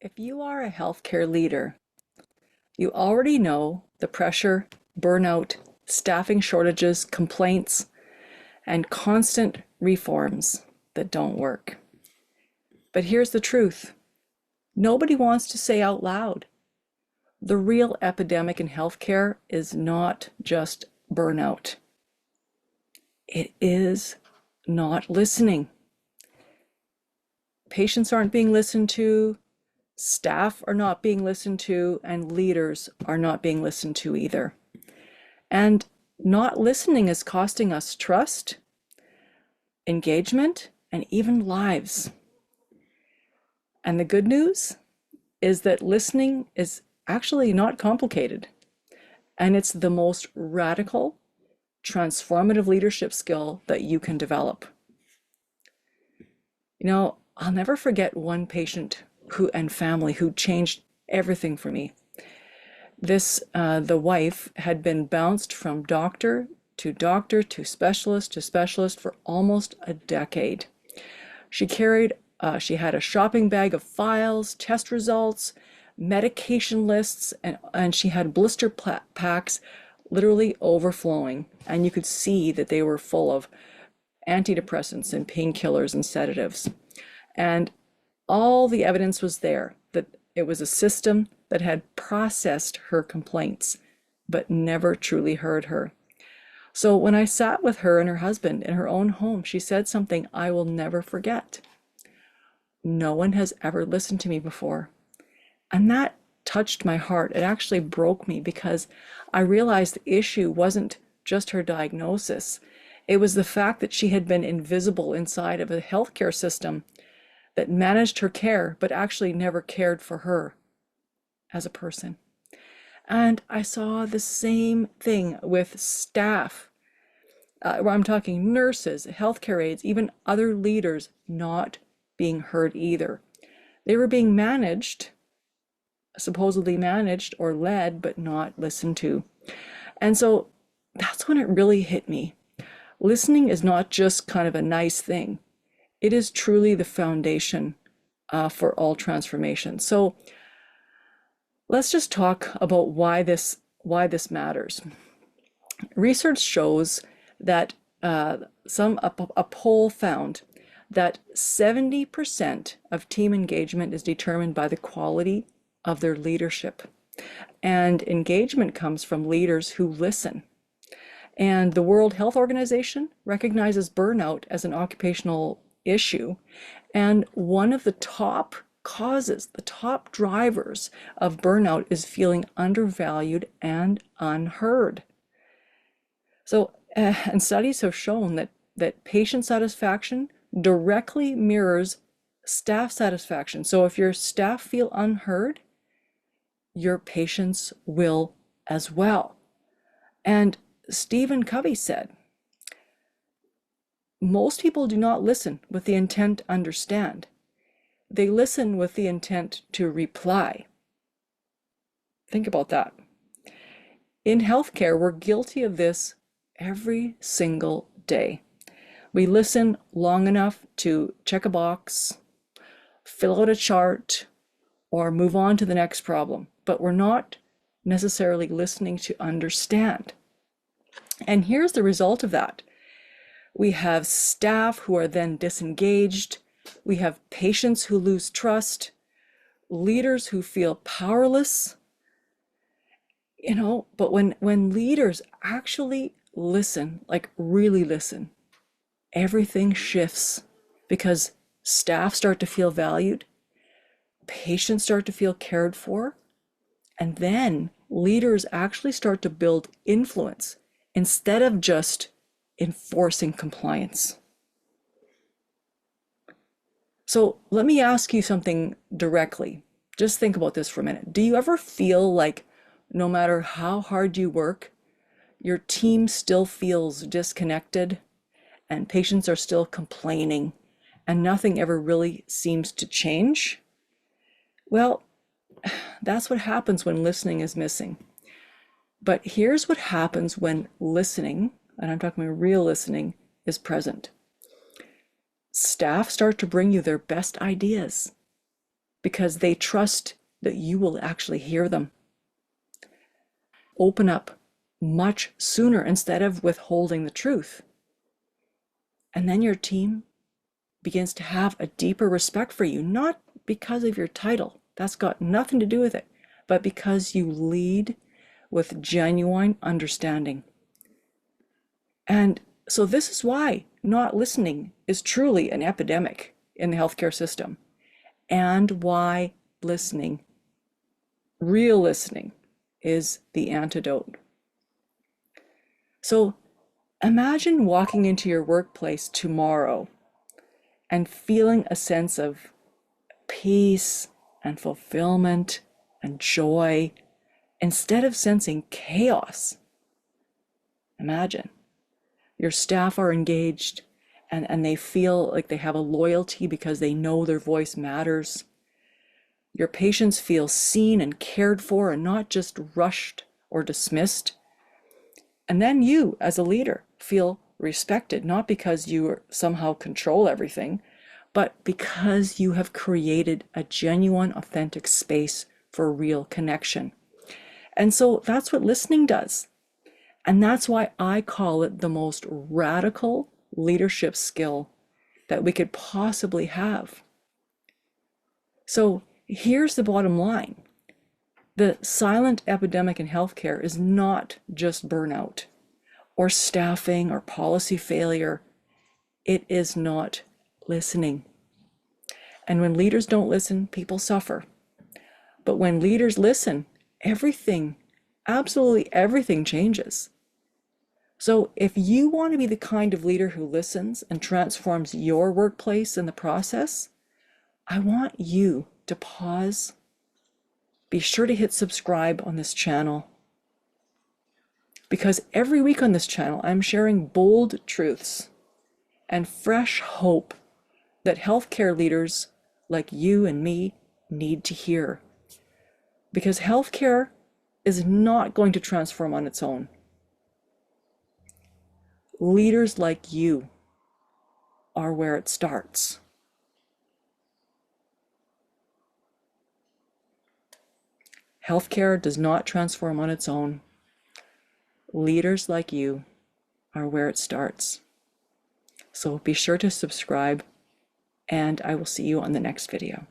If you are a healthcare leader, you already know the pressure, burnout, staffing shortages, complaints, and constant reforms that don't work. But here's the truth. Nobody wants to say out loud. The real epidemic in healthcare is not just burnout. It is not listening. Patients aren't being listened to, staff are not being listened to, and leaders are not being listened to either. And not listening is costing us trust, engagement, and even lives. And the good news is that listening is actually not complicated. And it's the most radical, transformative leadership skill that you can develop. I'll never forget one patient and family who changed everything for me. The wife had been bounced from doctor to specialist for almost a decade. She had a shopping bag of files, test results, medication lists, and she had blister packs literally overflowing. And you could see that they were full of antidepressants and painkillers and sedatives. And all the evidence was there that it was a system that had processed her complaints, but never truly heard her. So when I sat with her and her husband in her own home, she said something I will never forget. No one has ever listened to me before. And that touched my heart. It actually broke me because I realized the issue wasn't just her diagnosis. It was the fact that she had been invisible inside of a healthcare system that managed her care, but actually never cared for her as a person. And I saw the same thing with staff, where I'm talking nurses, healthcare aides, even other leaders not being heard either. They were being managed, supposedly managed or led, but not listened to. And so that's when it really hit me. Listening is not just kind of a nice thing. It is truly the foundation for all transformation. So let's just talk about why this matters. Research shows that a poll found that 70% of team engagement is determined by the quality of their leadership. And engagement comes from leaders who listen. And the World Health Organization recognizes burnout as an occupational issue. And one of the top causes, the top drivers of burnout is feeling undervalued and unheard. So, and studies have shown that patient satisfaction directly mirrors staff satisfaction. So if your staff feel unheard, your patients will as well. And Stephen Covey said, most people do not listen with the intent to understand. They listen with the intent to reply. Think about that. In healthcare, we're guilty of this every single day. We listen long enough to check a box, fill out a chart, or move on to the next problem, but we're not necessarily listening to understand. And here's the result of that. We have staff who are then disengaged. We have patients who lose trust, leaders who feel powerless. But when leaders actually listen, like really listen, everything shifts because staff start to feel valued, patients start to feel cared for, and then leaders actually start to build influence instead of just enforcing compliance. So let me ask you something directly. Just think about this for a minute. Do you ever feel like no matter how hard you work, your team still feels disconnected and patients are still complaining and nothing ever really seems to change? Well, that's what happens when listening is missing. But here's what happens when listening, and I'm talking about real listening, is present. Staff start to bring you their best ideas. because they trust that you will actually hear them. Open up much sooner instead of withholding the truth. And then your team begins to have a deeper respect for you, not because of your title. That's got nothing to do with it, but because you lead with genuine understanding. And so this is why not listening is truly an epidemic in the healthcare system, and why listening, real listening, is the antidote. So imagine walking into your workplace tomorrow and feeling a sense of peace and fulfillment and joy instead of sensing chaos. Imagine your staff are engaged and they feel like they have a loyalty because they know their voice matters. Your patients feel seen and cared for and not just rushed or dismissed. And then you, as a leader, feel respected, not because you somehow control everything, but because you have created a genuine, authentic space for real connection. And so that's what listening does. And that's why I call it the most radical leadership skill that we could possibly have. So here's the bottom line. The silent epidemic in healthcare is not just burnout or staffing or policy failure. It is not listening. And when leaders don't listen, people suffer. But when leaders listen, everything, absolutely everything changes. So if you want to be the kind of leader who listens and transforms your workplace in the process, I want you to pause. Be sure to hit subscribe on this channel, because every week on this channel, I'm sharing bold truths and fresh hope that healthcare leaders like you and me need to hear. Because healthcare is not going to transform on its own. Leaders like you are where it starts. Healthcare does not transform on its own. Leaders like you are where it starts. So be sure to subscribe, and I will see you on the next video.